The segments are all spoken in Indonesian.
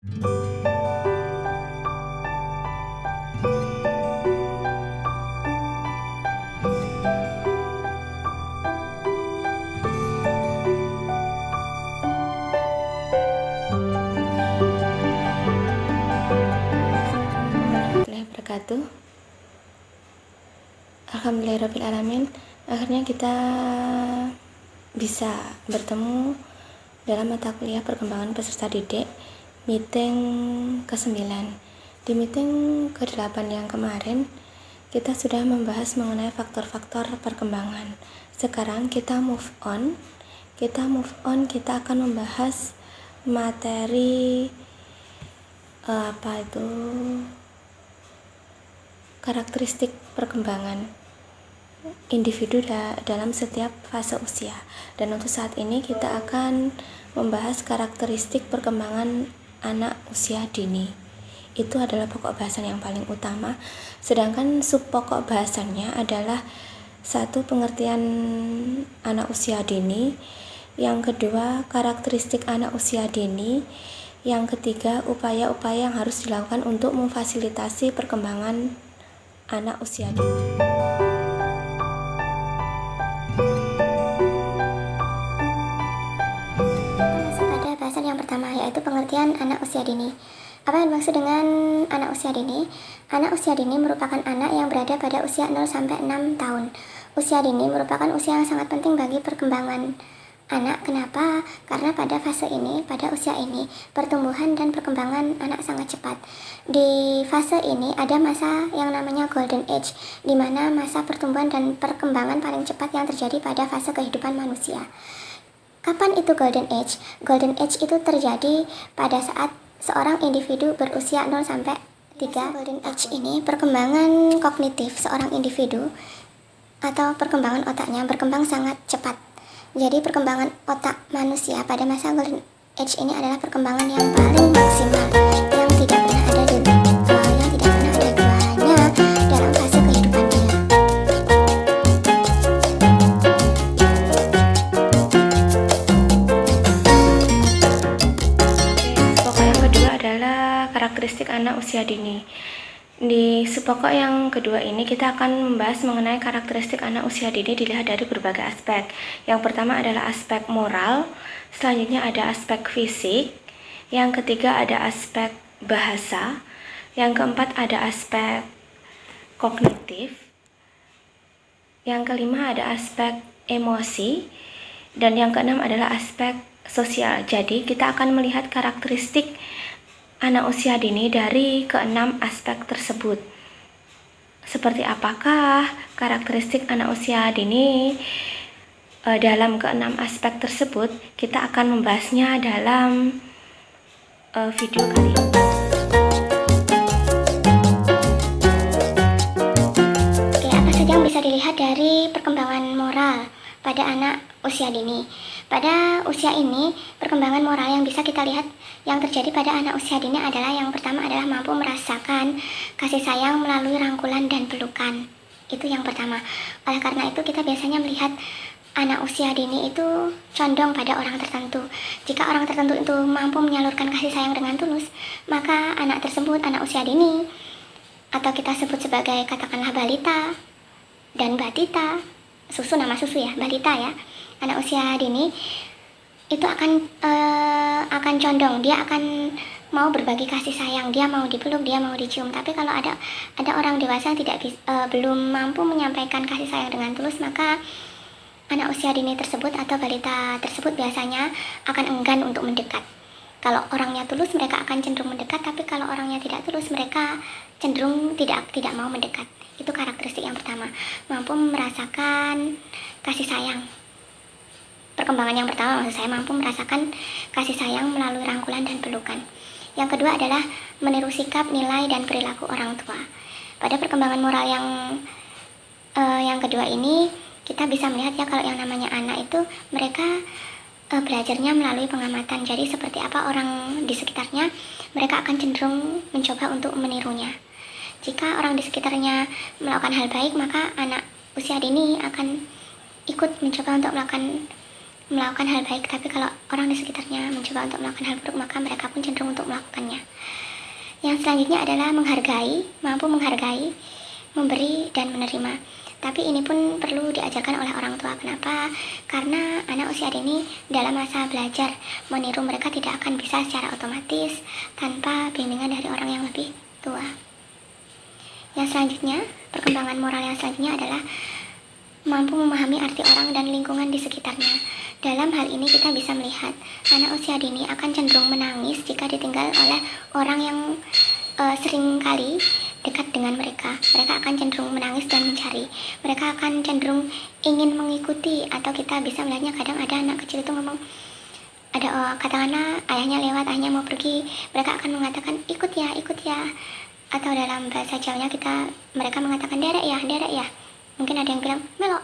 Wabarakatuh. Alhamdulillahirrabbilalamin, akhirnya kita bisa bertemu dalam mata kuliah perkembangan peserta didik meeting ke-9. Di meeting ke-8 yang kemarin kita sudah membahas mengenai faktor-faktor perkembangan. Sekarang kita move on, kita akan membahas materi karakteristik perkembangan individu dalam setiap fase usia. Dan untuk saat ini kita akan membahas karakteristik perkembangan anak usia dini. Itu adalah pokok bahasan yang paling utama. Sedangkan sub pokok bahasannya adalah satu, pengertian anak usia dini, yang kedua karakteristik anak usia dini, yang ketiga upaya-upaya yang harus dilakukan untuk memfasilitasi perkembangan anak usia dini. Masuk pada bahasan yang pertama, yaitu pengertian anak usia dini. Apa yang dimaksud dengan anak usia dini? Anak usia dini merupakan anak yang berada pada usia 0-6 tahun. Usia dini merupakan usia yang sangat penting bagi perkembangan anak. Kenapa? Karena pada fase ini, pada usia ini, pertumbuhan dan perkembangan anak sangat cepat. Di fase ini ada masa yang namanya golden age, di mana masa pertumbuhan dan perkembangan paling cepat yang terjadi pada fase kehidupan manusia. Kapan itu golden age? Golden age itu terjadi pada saat seorang individu berusia 0-3. Golden age ini perkembangan kognitif seorang individu atau perkembangan otaknya berkembang sangat cepat. Jadi perkembangan otak manusia pada masa golden age ini adalah perkembangan yang paling maksimal, yang tidak pernah ada duanya dalam fase kehidupan dia. Pokok yang kedua adalah karakteristik anak usia dini. Di subpokok yang kedua ini kita akan membahas mengenai karakteristik anak usia dini dilihat dari berbagai aspek. Yang pertama adalah aspek moral, selanjutnya ada aspek fisik, yang ketiga ada aspek bahasa, yang keempat ada aspek kognitif, yang kelima ada aspek emosi, dan yang keenam adalah aspek sosial. Jadi kita akan melihat karakteristik anak usia dini dari keenam aspek tersebut. Seperti apakah karakteristik anak usia dini dalam keenam aspek tersebut? Kita akan membahasnya dalam video kali ini. Oke, apa saja yang bisa dilihat dari perkembangan moral pada anak usia dini? Pada usia ini, perkembangan moral yang bisa kita lihat yang terjadi pada anak usia dini adalah yang pertama adalah mampu merasakan kasih sayang melalui rangkulan dan pelukan. Itu yang pertama. Oleh karena itu kita biasanya melihat anak usia dini itu condong pada orang tertentu. Jika orang tertentu itu mampu menyalurkan kasih sayang dengan tulus, maka anak tersebut, anak usia dini, atau kita sebut sebagai katakanlah balita dan batita, nama susu ya, balita ya, anak usia dini itu akan condong, dia akan mau berbagi kasih sayang, dia mau dipeluk, dia mau dicium. Tapi kalau ada orang dewasa yang belum mampu menyampaikan kasih sayang dengan tulus, maka anak usia dini tersebut atau balita tersebut biasanya akan enggan untuk mendekat. Kalau orangnya tulus, mereka akan cenderung mendekat, tapi kalau orangnya tidak tulus, mereka cenderung tidak mau mendekat. Itu karakteristik yang pertama, mampu merasakan kasih sayang. Perkembangan yang pertama, maksud saya, mampu merasakan kasih sayang melalui rangkulan dan pelukan. Yang kedua adalah meniru sikap, nilai, dan perilaku orang tua. Pada perkembangan moral yang kedua ini, kita bisa melihat ya, kalau yang namanya anak itu mereka belajarnya melalui pengamatan. Jadi seperti apa orang di sekitarnya, mereka akan cenderung mencoba untuk menirunya. Jika orang di sekitarnya melakukan hal baik, maka anak usia dini akan ikut mencoba untuk melakukan hal baik. Tapi kalau orang di sekitarnya mencoba untuk melakukan hal buruk, maka mereka pun cenderung untuk melakukannya. Yang selanjutnya adalah menghargai, mampu menghargai, memberi, dan menerima. Tapi ini pun perlu diajarkan oleh orang tua. Kenapa? Karena anak usia dini dalam masa belajar, meniru mereka tidak akan bisa secara otomatis tanpa bimbingan dari orang yang lebih tua. Yang selanjutnya, perkembangan moral yang selanjutnya adalah mampu memahami arti orang dan lingkungan di sekitarnya. Dalam hal ini kita bisa melihat anak usia dini akan cenderung menangis jika ditinggal oleh orang yang sering kali dekat dengan mereka. Mereka akan cenderung menangis dan mencari. Mereka akan cenderung ingin mengikuti, atau kita bisa melihatnya kadang ada anak kecil itu ngomong, katakanlah ayahnya lewat, ayahnya mau pergi, mereka akan mengatakan ikut ya, atau dalam bahasa Jawanya mereka mengatakan derek ya. Mungkin ada yang bilang melok.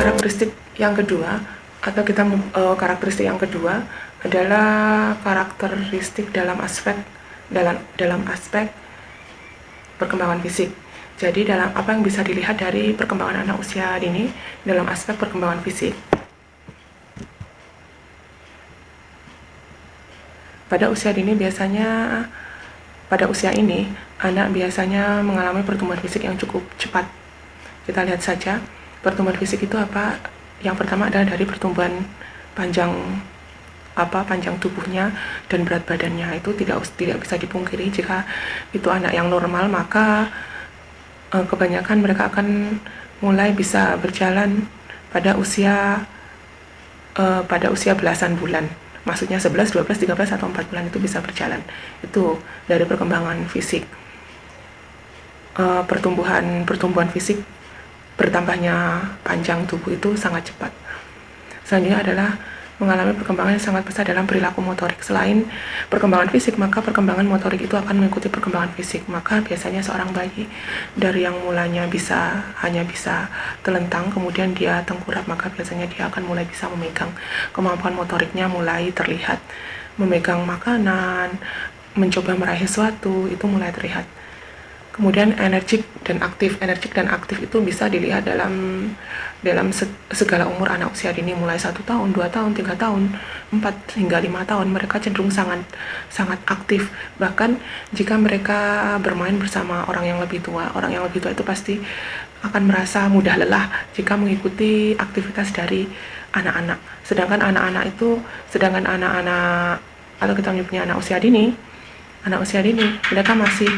Karakteristik yang kedua karakteristik yang kedua adalah karakteristik dalam aspek perkembangan fisik. Jadi dalam apa yang bisa dilihat dari perkembangan anak usia dini dalam aspek perkembangan fisik. Pada usia ini anak biasanya mengalami pertumbuhan fisik yang cukup cepat. Kita lihat saja pertumbuhan fisik itu apa. Yang pertama adalah dari pertumbuhan panjang tubuhnya dan berat badannya. Itu tidak bisa dipungkiri. Jika itu anak yang normal, maka kebanyakan mereka akan mulai bisa berjalan pada usia belasan bulan. Maksudnya 11, 12, 13 atau 4 bulan itu bisa berjalan. Itu dari perkembangan fisik. Pertumbuhan fisik, bertambahnya panjang tubuh itu sangat cepat. Selanjutnya adalah mengalami perkembangan yang sangat besar dalam perilaku motorik. Selain perkembangan fisik, maka perkembangan motorik itu akan mengikuti perkembangan fisik. Maka biasanya seorang bayi dari yang mulanya hanya bisa telentang, kemudian dia tengkurap, maka biasanya dia akan mulai bisa memegang. Kemampuan motoriknya mulai terlihat. Memegang makanan, mencoba meraih sesuatu, itu mulai terlihat. Kemudian energik dan aktif itu bisa dilihat dalam segala umur anak usia dini, mulai 1 tahun, 2 tahun, 3 tahun, 4 hingga 5 tahun. Mereka cenderung sangat aktif. Bahkan jika mereka bermain bersama orang yang lebih tua itu pasti akan merasa mudah lelah jika mengikuti aktivitas dari anak-anak. Sedangkan anak-anak atau kita menyebutnya anak usia dini, mereka masih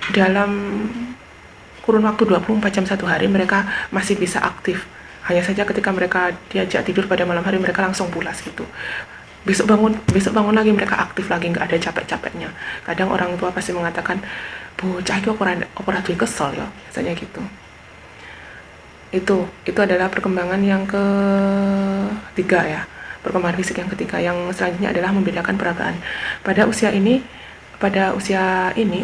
dalam kurun waktu 24 jam satu hari mereka masih bisa aktif. Hanya saja ketika mereka diajak tidur pada malam hari, mereka langsung pulas gitu. Besok bangun lagi mereka aktif lagi, nggak ada capek-capeknya. Kadang orang tua pasti mengatakan, bocah itu ora duwe kesel ya, misalnya gitu. Itu adalah perkembangan yang ketiga ya. Perkembangan fisik yang ketiga. Yang selanjutnya adalah membedakan perabaan. Pada usia dini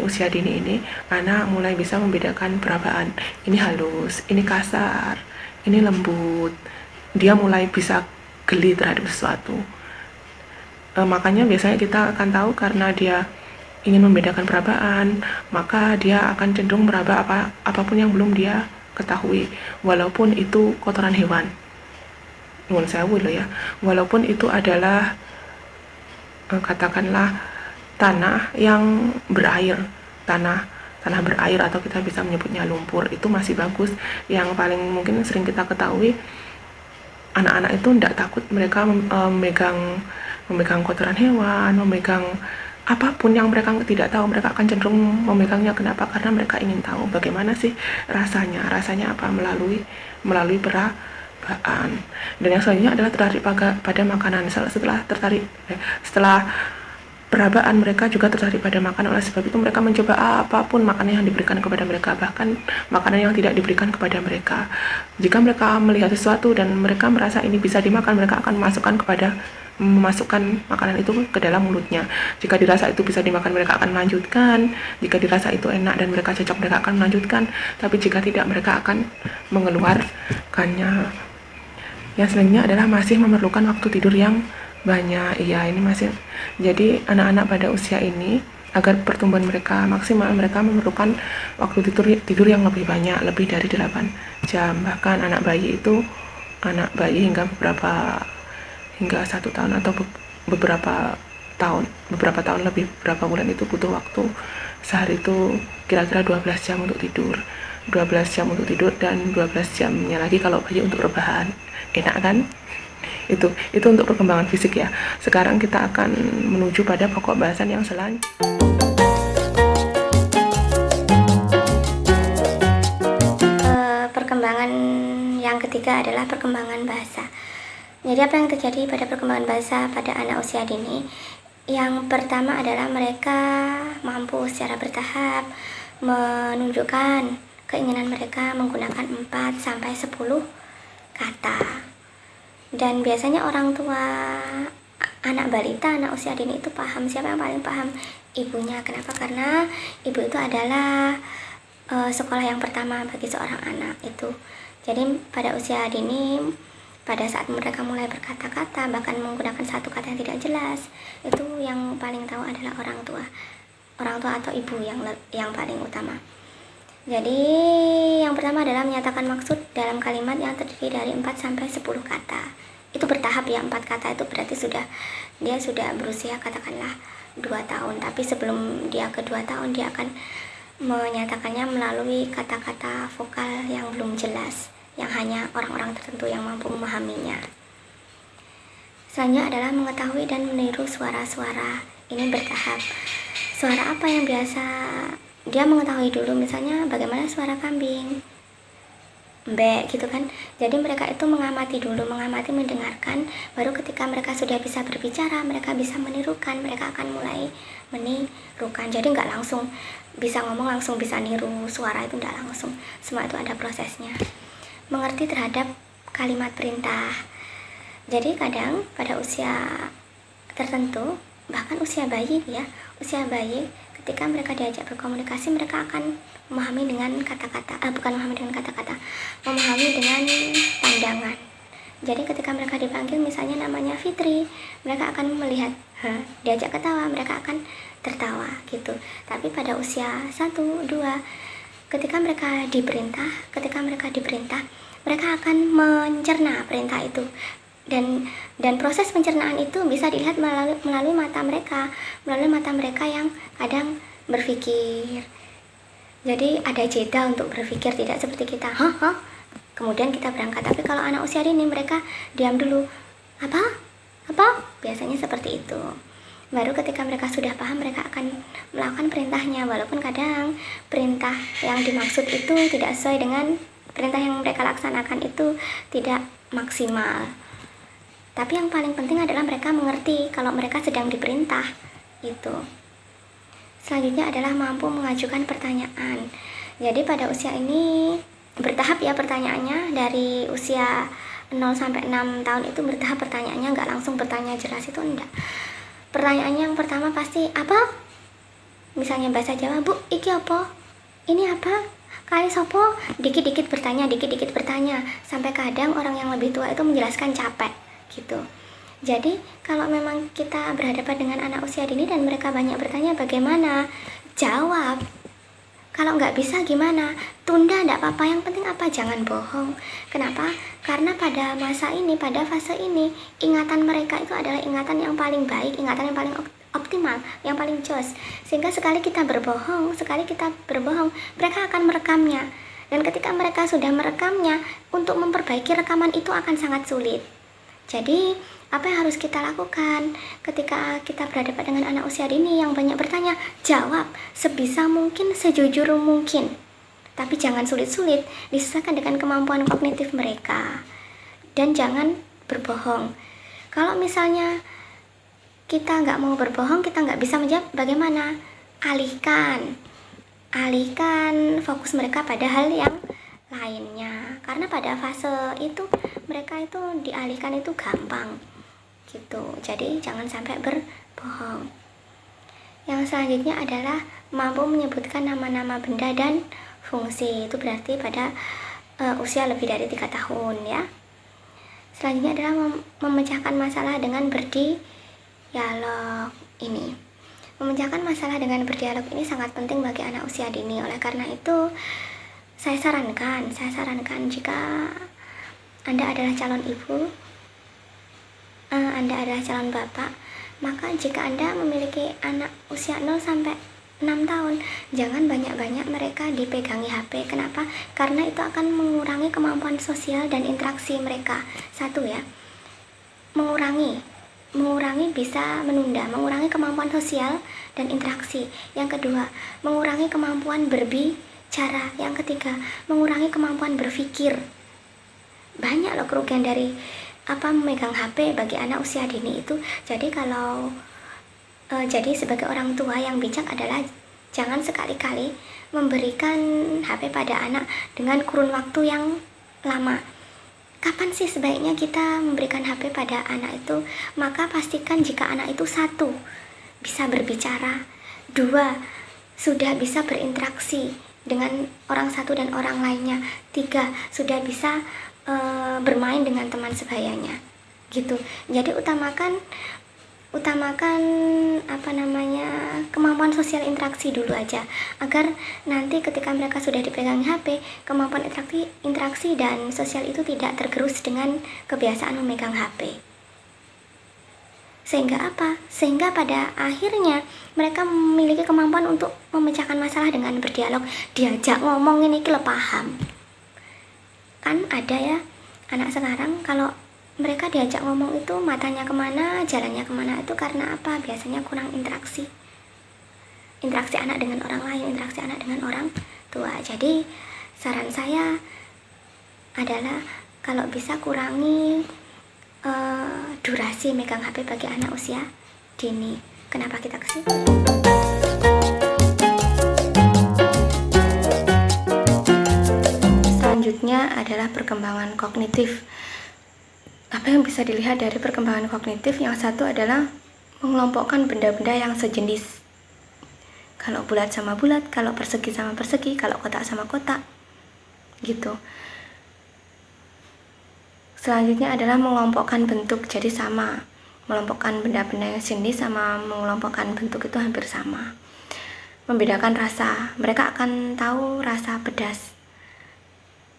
ini, anak mulai bisa membedakan perabaan. Ini halus, ini kasar, ini lembut. Dia mulai bisa geli terhadap sesuatu. Makanya biasanya kita akan tahu karena dia ingin membedakan perabaan, maka dia akan cenderung meraba apapun yang belum dia ketahui, walaupun itu kotoran hewan. Nuwun sewu loh ya. Walaupun itu adalah katakanlah tanah yang berair, tanah berair, atau kita bisa menyebutnya lumpur, itu masih bagus. Yang paling mungkin sering kita ketahui, anak-anak itu tidak takut mereka memegang kotoran hewan, memegang apapun yang mereka tidak tahu, mereka akan cenderung memegangnya. Kenapa? Karena mereka ingin tahu bagaimana sih rasanya apa melalui perabaan. Dan yang selanjutnya adalah tertarik pada makanan. Setelah perabaan, mereka juga tertarik pada makanan. Oleh sebab itu mereka mencoba apapun makanan yang diberikan kepada mereka, bahkan makanan yang tidak diberikan kepada mereka. Jika mereka melihat sesuatu dan mereka merasa ini bisa dimakan, mereka akan memasukkan makanan itu ke dalam mulutnya. Jika dirasa itu bisa dimakan, mereka akan melanjutkan. Jika dirasa itu enak dan mereka cocok, mereka akan melanjutkan. Tapi jika tidak, mereka akan mengeluarkannya. Yang selanjutnya adalah masih memerlukan waktu tidur yang banyak. Jadi anak-anak pada usia ini, agar pertumbuhan mereka maksimal, mereka memerlukan waktu tidur yang lebih banyak, lebih dari 8 jam. Bahkan anak bayi hingga hingga 1 tahun atau beberapa tahun lebih, beberapa bulan itu butuh waktu. Sehari itu kira-kira 12 jam untuk tidur, 12 jam untuk tidur dan 12 jamnya lagi kalau bayi untuk rebahan. Enak kan? Itu untuk perkembangan fisik ya. Sekarang kita akan menuju pada pokok bahasan yang selanjutnya. Perkembangan yang ketiga adalah perkembangan bahasa. Jadi apa yang terjadi pada perkembangan bahasa pada anak usia dini? Yang pertama adalah mereka mampu secara bertahap menunjukkan keinginan mereka menggunakan 4-10 kata. Dan biasanya orang tua anak balita, anak usia dini itu paham. Siapa yang paling paham? Ibunya. Kenapa? Karena ibu itu adalah sekolah yang pertama bagi seorang anak itu. Jadi pada usia dini, pada saat mereka mulai berkata-kata, bahkan menggunakan satu kata yang tidak jelas, itu yang paling tahu adalah orang tua atau ibu yang paling utama. Jadi yang pertama adalah menyatakan maksud dalam kalimat yang terdiri dari 4-10 kata. Itu bertahap ya, 4 kata itu berarti dia sudah berusia katakanlah 2 tahun. Tapi sebelum dia ke 2 tahun, dia akan menyatakannya melalui kata-kata vokal yang belum jelas, yang hanya orang-orang tertentu yang mampu memahaminya. Selanjutnya adalah mengetahui dan meniru suara-suara. Ini bertahap. Suara apa yang biasa dia mengetahui dulu, misalnya bagaimana suara kambing, mbek gitu kan. Jadi mereka itu mengamati dulu, mendengarkan, baru ketika mereka sudah bisa berbicara, mereka bisa menirukan, mereka akan mulai menirukan. Jadi nggak langsung bisa ngomong, langsung bisa niru suara, itu nggak langsung, semua itu ada prosesnya. Mengerti terhadap kalimat perintah. Jadi kadang pada usia tertentu, bahkan usia bayi ketika mereka diajak berkomunikasi, mereka akan memahami dengan kata-kata, memahami dengan pandangan. Jadi ketika mereka dipanggil, misalnya namanya Fitri, mereka akan melihat, diajak ketawa, mereka akan tertawa gitu. Tapi pada usia 1-2, ketika mereka diperintah, mereka akan mencerna perintah itu. Dan proses pencernaan itu bisa dilihat melalui mata mereka yang kadang berpikir. Jadi ada jeda untuk berpikir, tidak seperti kita kemudian kita berangkat. Tapi kalau anak usia dini, mereka diam dulu, apa biasanya seperti itu. Baru ketika mereka sudah paham, mereka akan melakukan perintahnya, walaupun kadang perintah yang dimaksud itu tidak sesuai dengan perintah yang mereka laksanakan, itu tidak maksimal. Tapi yang paling penting adalah mereka mengerti kalau mereka sedang diperintah itu. Selanjutnya adalah mampu mengajukan pertanyaan. Jadi pada usia ini bertahap ya pertanyaannya. Dari usia 0-6 tahun itu bertahap pertanyaannya, nggak langsung bertanya jelas, itu enggak. Pertanyaannya yang pertama pasti apa? Misalnya bahasa Jawa, Bu, iki apa? Ini apa? Kali sopo? Dikit-dikit bertanya. Sampai kadang orang yang lebih tua itu menjelaskan capek gitu. Jadi kalau memang kita berhadapan dengan anak usia dini dan mereka banyak bertanya, bagaimana? Jawab. Kalau nggak bisa gimana? Tunda, nggak apa-apa, yang penting apa? Jangan bohong. Kenapa? Karena pada masa ini, pada fase ini, ingatan mereka itu adalah ingatan yang paling baik, ingatan yang paling optimal, yang paling jos. Sehingga sekali kita berbohong, mereka akan merekamnya. Dan ketika mereka sudah merekamnya, untuk memperbaiki rekaman itu akan sangat sulit. Jadi, apa yang harus kita lakukan ketika kita berhadapan dengan anak usia dini yang banyak bertanya? Jawab sebisa mungkin, sejujur mungkin. Tapi jangan sulit-sulit, disesuaikan dengan kemampuan kognitif mereka. Dan jangan berbohong. Kalau misalnya kita nggak mau berbohong, kita nggak bisa menjawab, bagaimana? Alihkan fokus mereka pada hal yang lainnya. Karena pada fase itu, mereka itu dialihkan itu gampang gitu. Jadi jangan sampai berbohong. Yang selanjutnya adalah mampu menyebutkan nama-nama benda dan fungsi. Itu berarti pada usia lebih dari 3 tahun ya. Selanjutnya adalah memecahkan masalah dengan berdialog. Memecahkan masalah dengan berdialog ini sangat penting bagi anak usia dini. Oleh karena itu saya sarankan jika Anda adalah calon ibu, Anda adalah calon bapak, maka jika Anda memiliki anak usia 0 sampai 6 tahun, jangan banyak-banyak mereka dipegangi HP. Kenapa? Karena itu akan mengurangi kemampuan sosial dan interaksi mereka. Satu ya, mengurangi bisa menunda, mengurangi kemampuan sosial dan interaksi. Yang kedua, mengurangi kemampuan berbicara. Yang ketiga, mengurangi kemampuan berpikir. Banyak loh kerugian dari memegang HP bagi anak usia dini itu. Jadi jadi sebagai orang tua yang bijak adalah jangan sekali-kali memberikan HP pada anak dengan kurun waktu yang lama. Kapan sih sebaiknya kita memberikan HP pada anak itu? Maka pastikan jika anak itu 1, bisa berbicara, 2, sudah bisa berinteraksi dengan orang satu dan orang lainnya, 3, sudah bisa bermain dengan teman sebayanya gitu. Jadi utamakan kemampuan sosial interaksi dulu aja, agar nanti ketika mereka sudah dipegang HP, kemampuan interaksi dan sosial itu tidak tergerus dengan kebiasaan memegang HP. Sehingga pada akhirnya mereka memiliki kemampuan untuk memecahkan masalah dengan berdialog, diajak ngomong ini paham. Kan ada ya anak sekarang, kalau mereka diajak ngomong itu matanya kemana, jalannya kemana, itu karena apa? Biasanya kurang interaksi anak dengan orang lain, interaksi anak dengan orang tua. Jadi saran saya adalah kalau bisa kurangi durasi megang HP bagi anak usia dini. Kenapa kita kesini? Selanjutnya adalah perkembangan kognitif. Apa yang bisa dilihat dari perkembangan kognitif? Yang satu adalah mengelompokkan benda-benda yang sejenis. Kalau bulat sama bulat, kalau persegi sama persegi, kalau kotak sama kotak, gitu. Selanjutnya adalah mengelompokkan bentuk, jadi sama. Mengelompokkan benda-benda yang sejenis sama mengelompokkan bentuk itu hampir sama. Membedakan rasa, mereka akan tahu rasa pedas.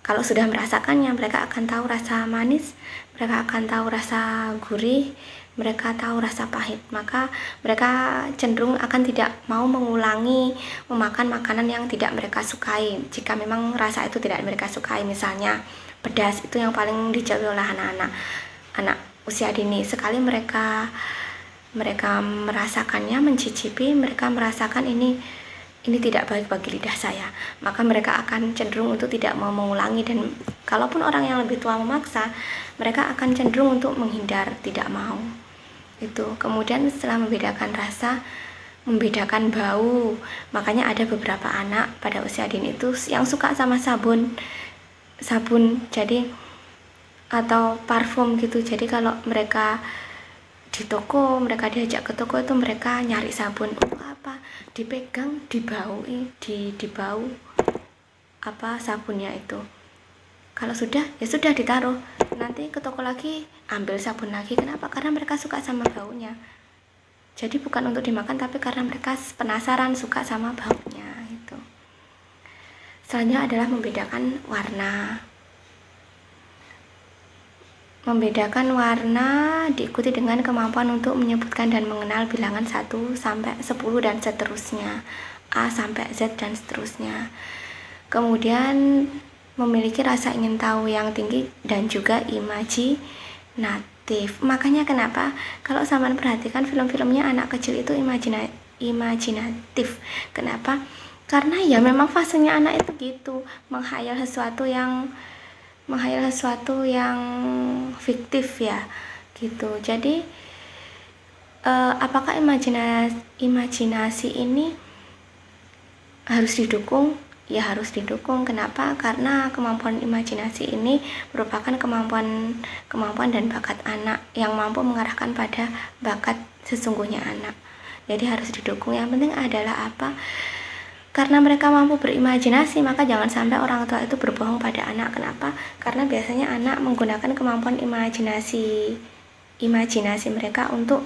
Kalau sudah merasakannya, mereka akan tahu rasa manis, mereka akan tahu rasa gurih, mereka tahu rasa pahit. Maka mereka cenderung akan tidak mau mengulangi memakan makanan yang tidak mereka sukai. Jika memang rasa itu tidak mereka sukai, misalnya pedas, itu yang paling dijauhi oleh anak usia dini. Sekali mereka merasakannya, mencicipi, mereka merasakan ini tidak baik bagi lidah saya, maka mereka akan cenderung untuk tidak mau mengulangi. Dan kalaupun orang yang lebih tua memaksa, mereka akan cenderung untuk menghindar, tidak mau itu. Kemudian setelah membedakan rasa, membedakan bau. Makanya ada beberapa anak pada usia dini itu yang suka sama sabun jadi, atau parfum gitu. Jadi kalau mereka di toko, mereka diajak ke toko itu mereka nyari sabun. Apa? Dipegang, dibaui, dibau sabunnya itu. Kalau sudah, ya sudah ditaruh. Nanti ke toko lagi, ambil sabun lagi. Kenapa? Karena mereka suka sama baunya. Jadi bukan untuk dimakan, tapi karena mereka penasaran, suka sama baunya itu. Selanjutnya adalah membedakan warna. Membedakan warna diikuti dengan kemampuan untuk menyebutkan dan mengenal bilangan 1 sampai 10 dan seterusnya, A sampai Z dan seterusnya. Kemudian memiliki rasa ingin tahu yang tinggi dan juga imajinatif. Makanya kenapa kalau sampean perhatikan film-filmnya anak kecil itu imajinatif. Kenapa? Karena ya memang fasenya anak itu gitu, menghayal sesuatu yang fiktif ya gitu. Jadi apakah imajinasi ini harus didukung? Ya harus didukung. Kenapa? Karena kemampuan imajinasi ini merupakan kemampuan dan bakat anak yang mampu mengarahkan pada bakat sesungguhnya anak. Jadi harus didukung. Yang penting adalah apa? Karena mereka mampu berimajinasi, maka jangan sampai orang tua itu berbohong pada anak. Kenapa? Karena biasanya anak menggunakan kemampuan imajinasi mereka untuk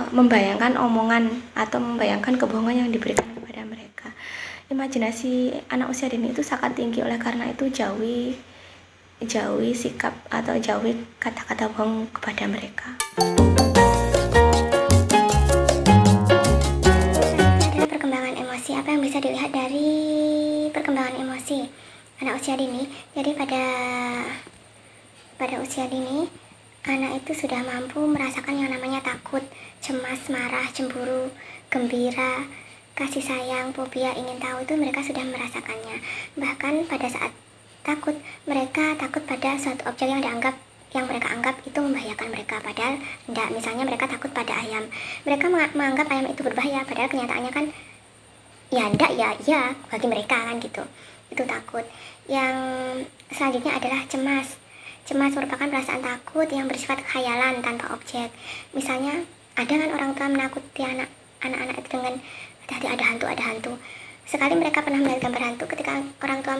membayangkan omongan atau membayangkan kebohongan yang diberikan kepada mereka. Imajinasi anak usia dini itu sangat tinggi, oleh karena itu jauhi sikap atau jauhi kata-kata bohong kepada mereka. Adalah perkembangan emosi. Apa yang bisa dilihat dari perkembangan emosi anak usia dini? Jadi pada usia dini, anak itu sudah mampu merasakan yang namanya takut, cemas, marah, cemburu, gembira, kasih sayang, fobia, ingin tahu, itu mereka sudah merasakannya. Bahkan pada saat takut, mereka takut pada suatu objek yang mereka anggap itu membahayakan mereka, padahal tidak. Misalnya mereka takut pada ayam, mereka menganggap ayam itu berbahaya, padahal kenyataannya kan ya enggak, ya bagi mereka kan gitu. Itu takut. Yang selanjutnya adalah cemas. Cemas merupakan perasaan takut yang bersifat khayalan tanpa objek. Misalnya ada kan orang tua menakuti anak-anak itu dengan hati-hati, ada hantu. Sekali mereka pernah melihat gambar hantu, ketika orang tua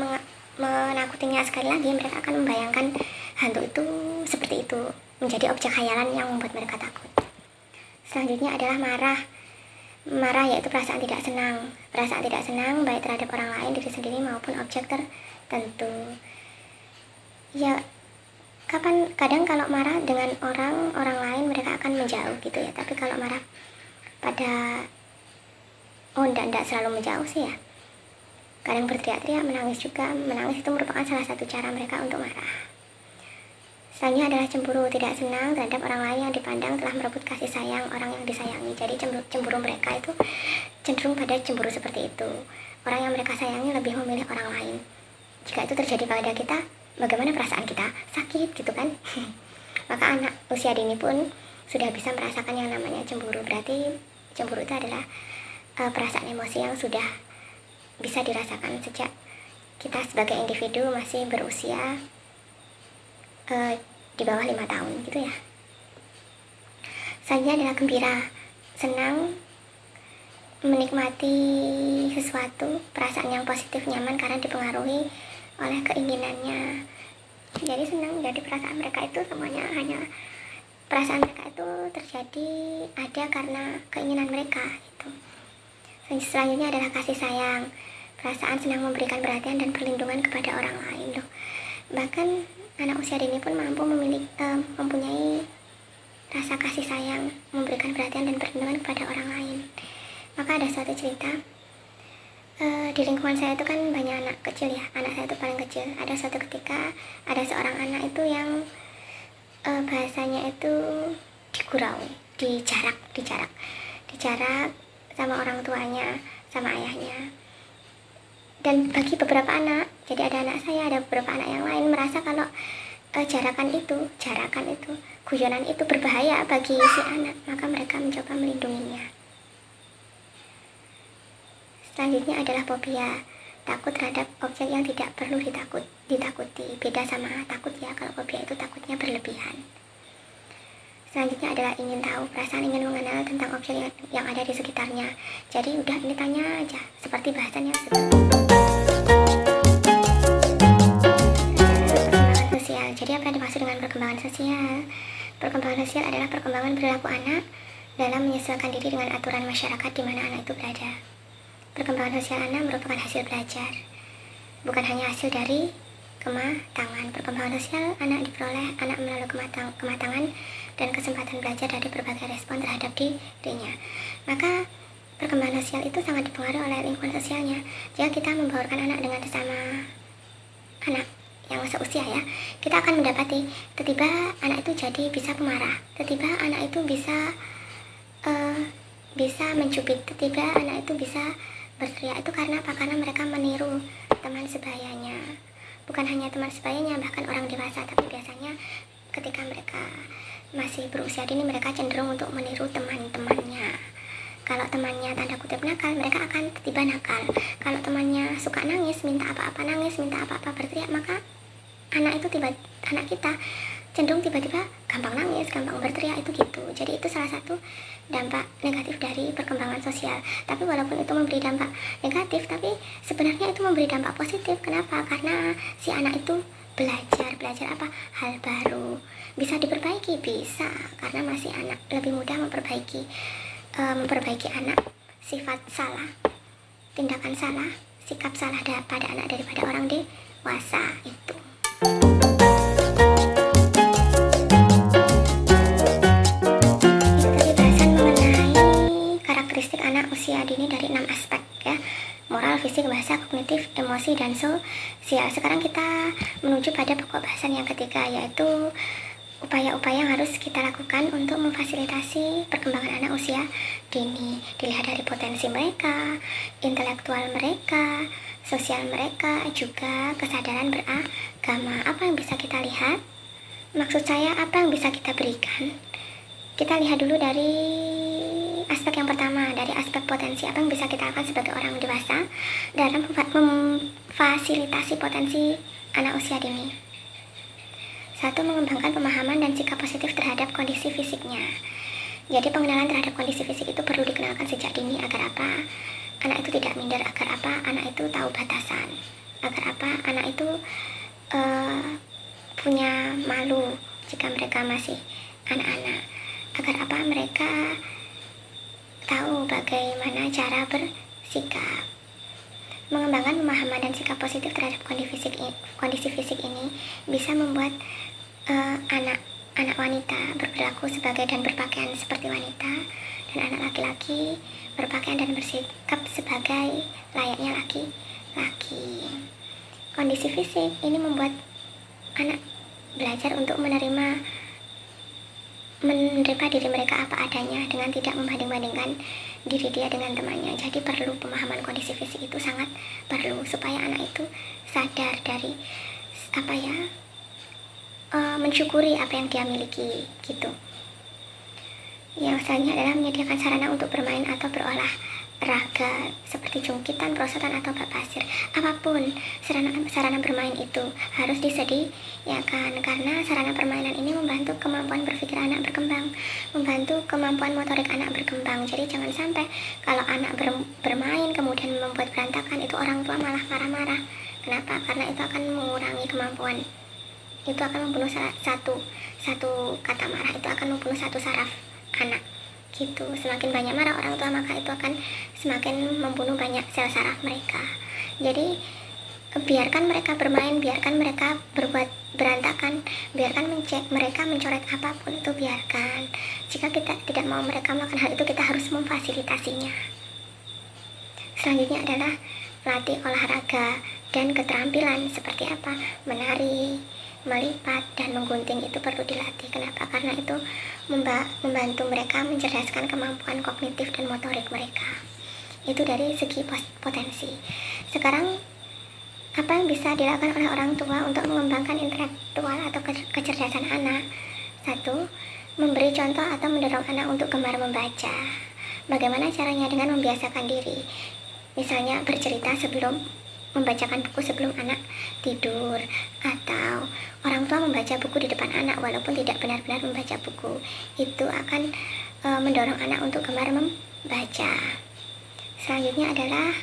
menakutinya sekali lagi, mereka akan membayangkan hantu itu seperti itu, menjadi objek khayalan yang membuat mereka takut. Selanjutnya adalah marah. Marah yaitu perasaan tidak senang. Perasaan tidak senang baik terhadap orang lain, diri sendiri maupun objek tertentu. Ya, kadang kalau marah dengan orang lain mereka akan menjauh gitu ya. Tapi kalau marah pada enggak selalu menjauh sih ya. Kadang berteriak-teriak, menangis juga. Menangis itu merupakan salah satu cara mereka untuk marah. Selanjutnya adalah cemburu, tidak senang terhadap orang lain yang dipandang telah merebut kasih sayang orang yang disayangi. Jadi cemburu mereka itu cenderung pada cemburu seperti itu. Orang yang mereka sayangi lebih memilih orang lain. Jika itu terjadi pada kita, bagaimana perasaan kita? Sakit gitu kan? Maka anak usia dini pun sudah bisa merasakan yang namanya cemburu. Berarti cemburu itu adalah perasaan emosi yang sudah bisa dirasakan sejak kita sebagai individu masih berusia di bawah 5 tahun gitu ya. Selanjutnya adalah gembira, senang, menikmati sesuatu, perasaan yang positif, nyaman karena dipengaruhi oleh keinginannya. Jadi senang, jadi perasaan mereka itu semuanya hanya perasaan mereka itu terjadi ada karena keinginan mereka gitu. Selanjutnya adalah kasih sayang, perasaan senang memberikan perhatian dan perlindungan kepada orang lain loh. Bahkan anak usia dini pun mampu mempunyai rasa kasih sayang, memberikan perhatian dan perlindungan kepada orang lain. Maka ada suatu cerita, di lingkungan saya itu kan banyak anak kecil ya, anak saya itu paling kecil. Ada suatu ketika ada seorang anak itu yang bahasanya itu digurau, dijarak sama orang tuanya, sama ayahnya. Dan bagi beberapa anak, jadi ada anak saya, ada beberapa anak yang lain merasa kalau jarakan itu, guyonan itu berbahaya bagi si anak, maka mereka mencoba melindunginya. Selanjutnya adalah fobia, takut terhadap objek yang tidak perlu ditakuti. Beda sama takut ya, kalau fobia itu takutnya berlebihan. Selanjutnya adalah ingin tahu, perasaan ingin mengenal tentang objek yang ada di sekitarnya. Jadi udah ini tanya aja, seperti bahasanya perkembangan sosial. Jadi apa yang dimaksud dengan perkembangan sosial? Perkembangan sosial adalah perkembangan perilaku anak dalam menyesuaikan diri dengan aturan masyarakat di mana anak itu berada. Perkembangan sosial anak merupakan hasil belajar, bukan hanya hasil dari kematangan. Perkembangan sosial anak diperoleh anak melalui kematangan dan kesempatan belajar dari berbagai respon terhadap dirinya. Maka perkembangan sosial itu sangat dipengaruhi oleh lingkungan sosialnya. Jika kita membaurkan anak dengan sesama anak yang seusia ya, kita akan mendapati tiba-tiba anak itu jadi bisa pemarah, tiba-tiba anak itu bisa mencubit, tiba-tiba anak itu bisa berteriak. Itu karena apa? Karena mereka meniru teman sebayanya. Bukan hanya teman sebayanya, bahkan orang dewasa. Tapi biasanya ketika mereka masih berusia dini, mereka cenderung untuk meniru teman-temannya. Kalau temannya tanda kutip nakal, mereka akan tiba nakal. Kalau temannya suka nangis, minta apa-apa nangis, minta apa-apa berteriak, maka anak kita cenderung tiba-tiba gampang nangis, gampang berteriak, itu gitu. Jadi itu salah satu dampak negatif dari perkembangan sosial. Tapi walaupun itu memberi dampak negatif, tapi sebenarnya itu memberi dampak positif. Kenapa? Karena si anak itu belajar apa? Hal baru. Bisa diperbaiki, bisa, karena masih anak, lebih mudah memperbaiki anak sifat salah, tindakan salah, sikap salah pada anak daripada orang dewasa itu. emosi, dan sosial. Sekarang kita menuju pada pokok bahasan yang ketiga, yaitu upaya-upaya yang harus kita lakukan untuk memfasilitasi perkembangan anak usia dini. Dilihat dari potensi mereka, intelektual mereka, sosial mereka, juga kesadaran beragama. Apa yang bisa kita lihat? Maksud saya, apa yang bisa kita berikan? Kita lihat dulu dari aspek yang pertama, dari aspek potensi. Apa yang bisa kita lakukan sebagai orang dewasa dalam memfasilitasi potensi anak usia dini? Satu, mengembangkan pemahaman dan sikap positif terhadap kondisi fisiknya. Jadi pengenalan terhadap kondisi fisik itu perlu dikenalkan sejak dini. Agar apa? Anak itu tidak minder. Agar apa? Anak itu tahu batasan. Agar apa? Anak itu punya malu jika mereka masih anak-anak. Agar apa? Mereka tahu bagaimana cara bersikap. Mengembangkan pemahaman dan sikap positif terhadap kondisi fisik ini bisa membuat anak wanita berperilaku sebagai dan berpakaian seperti wanita, dan anak laki-laki berpakaian dan bersikap sebagai layaknya laki-laki. Kondisi fisik ini membuat anak belajar untuk menerima diri mereka apa adanya dengan tidak membanding-bandingkan diri dia dengan temannya. Jadi perlu pemahaman kondisi fisik, itu sangat perlu supaya anak itu sadar dari mensyukuri apa yang dia miliki gitu. Yang selanjutnya adalah menyediakan sarana untuk bermain atau berolahraga seperti jungkitan, perosotan, atau bak pasir. Apapun sarana bermain itu harus disediakan, karena sarana permainan ini membantu kemampuan berpikir anak berkembang, membantu kemampuan motorik anak berkembang. Jadi jangan sampai kalau anak bermain kemudian membuat berantakan, itu orang tua malah marah-marah. Kenapa? Karena itu akan mengurangi kemampuan, itu akan membunuh satu kata marah, itu akan membunuh satu saraf anak gitu. Semakin banyak marah orang tua, maka itu akan semakin membunuh banyak sel saraf mereka. Jadi biarkan mereka bermain, biarkan mereka berbuat berantakan, biarkan mereka mencoret apapun, itu biarkan. Jika kita tidak mau mereka melakukan hal itu, kita harus memfasilitasinya. Selanjutnya adalah latih olahraga dan keterampilan seperti apa? Menari, melipat, dan menggunting itu perlu dilatih. Kenapa? Karena itu membantu mereka mencerdaskan kemampuan kognitif dan motorik mereka. Itu dari segi potensi. Sekarang, apa yang bisa dilakukan oleh orang tua untuk mengembangkan intelektual atau kecerdasan anak? Satu, memberi contoh atau mendorong anak untuk gemar membaca. Bagaimana caranya? Dengan membiasakan diri. Misalnya bercerita membacakan buku sebelum anak tidur, atau orang tua membaca buku di depan anak walaupun tidak benar-benar membaca buku. Itu akan mendorong anak untuk gemar membaca. Selanjutnya adalah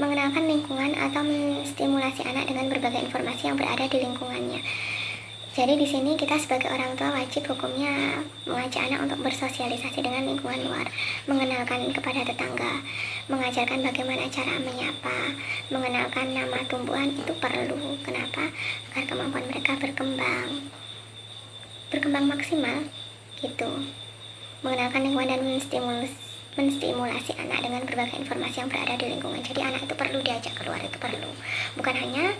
mengenalkan lingkungan atau menstimulasi anak dengan berbagai informasi yang berada di lingkungannya. Jadi di sini kita sebagai orang tua wajib hukumnya mengajak anak untuk bersosialisasi dengan lingkungan luar, mengenalkan kepada tetangga, mengajarkan bagaimana cara menyapa, mengenalkan nama tumbuhan, itu perlu. Kenapa? Agar kemampuan mereka berkembang maksimal gitu. Mengenalkan lingkungan dan menstimulasi anak dengan berbagai informasi yang berada di lingkungan. Jadi anak itu perlu diajak keluar, itu perlu. Bukan hanya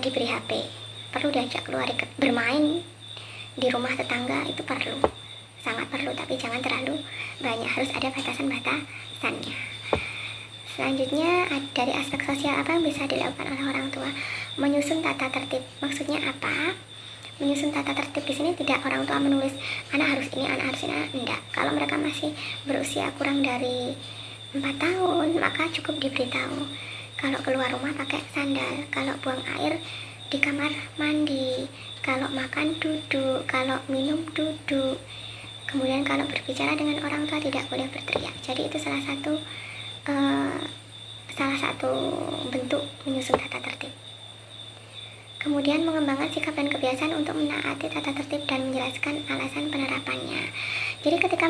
diberi HP. Perlu diajak keluar bermain di rumah tetangga, itu perlu, sangat perlu, tapi jangan terlalu banyak, harus ada batasan-batasannya. Selanjutnya dari aspek sosial, apa yang bisa dilakukan oleh orang tua? Menyusun tata tertib. Maksudnya apa? Menyusun tata tertib di sini tidak orang tua menulis anak harus ini, anak harus ini, enggak. Kalau mereka masih berusia kurang dari 4 tahun, maka cukup diberitahu. Kalau keluar rumah pakai sandal, kalau buang air di kamar mandi, kalau makan duduk, kalau minum duduk. Kemudian kalau berbicara dengan orang tua tidak boleh berteriak. Jadi itu salah satu bentuk menyusun tata tertib. Kemudian mengembangkan sikap dan kebiasaan untuk menaati tata tertib dan menjelaskan alasan penerapannya. Jadi ketika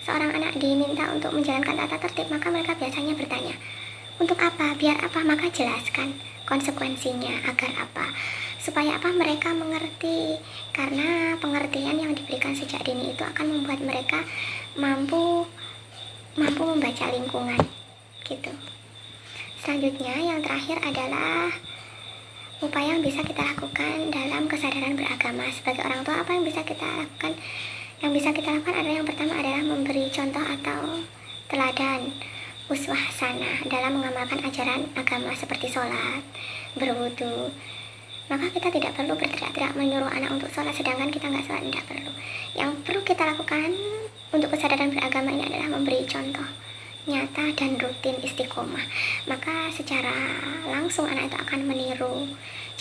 seorang anak diminta untuk menjalankan tata tertib, maka mereka biasanya bertanya, untuk apa? Biar apa? Maka jelaskan konsekuensinya. Agar apa? Supaya apa? Mereka mengerti. Karena pengertian yang diberikan sejak dini itu akan membuat mereka mampu membaca lingkungan gitu. Selanjutnya, yang terakhir adalah upaya yang bisa kita lakukan dalam kesadaran beragama. Sebagai orang tua, apa yang bisa kita lakukan? Yang bisa kita lakukan adalah yang pertama adalah memberi contoh atau teladan, uswah hasanah dalam mengamalkan ajaran agama seperti sholat, berwudu. Maka kita tidak perlu berteriak-teriak menyuruh anak untuk sholat sedangkan kita nggak sholat, tidak perlu. Yang perlu kita lakukan untuk kesadaran beragama ini adalah memberi contoh nyata dan rutin istiqomah. Maka secara langsung anak itu akan meniru.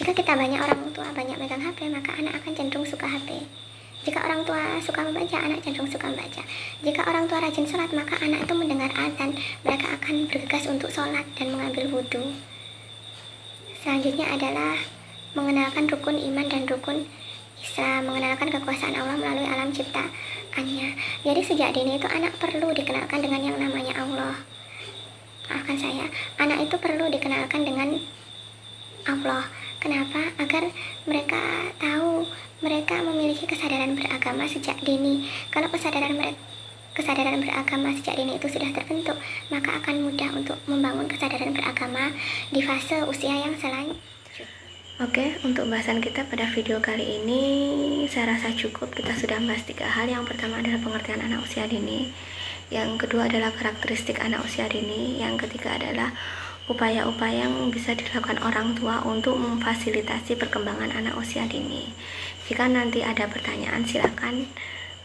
Jika kita orang tua banyak megang HP, maka anak akan cenderung suka HP. Jika orang tua suka membaca, anak cenderung suka membaca. Jika orang tua rajin sholat, maka anak itu mendengar azan, mereka akan bergegas untuk sholat dan mengambil wudhu. Selanjutnya adalah mengenalkan rukun iman dan rukun Islam, mengenalkan kekuasaan Allah melalui alam ciptaannya. Jadi sejak dini itu anak perlu dikenalkan dengan yang namanya Allah. Maafkan saya, anak itu perlu dikenalkan dengan Allah. Kenapa? Agar mereka tahu, mereka memiliki kesadaran beragama sejak dini. Kalau kesadaran beragama sejak dini itu sudah terbentuk, maka akan mudah untuk membangun kesadaran beragama di fase usia yang selanjutnya. Oke, untuk bahasan kita pada video kali ini saya rasa cukup. Kita sudah membahas 3 hal. Yang pertama adalah pengertian anak usia dini, yang kedua adalah karakteristik anak usia dini, yang ketiga adalah upaya-upaya yang bisa dilakukan orang tua untuk memfasilitasi perkembangan anak usia dini. Jika nanti ada pertanyaan silakan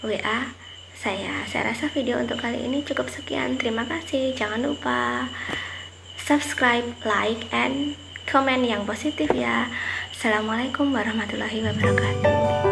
WA saya. Saya rasa video untuk kali ini cukup sekian. Terima kasih. Jangan lupa subscribe, like, and komen yang positif ya. Assalamualaikum warahmatullahi wabarakatuh.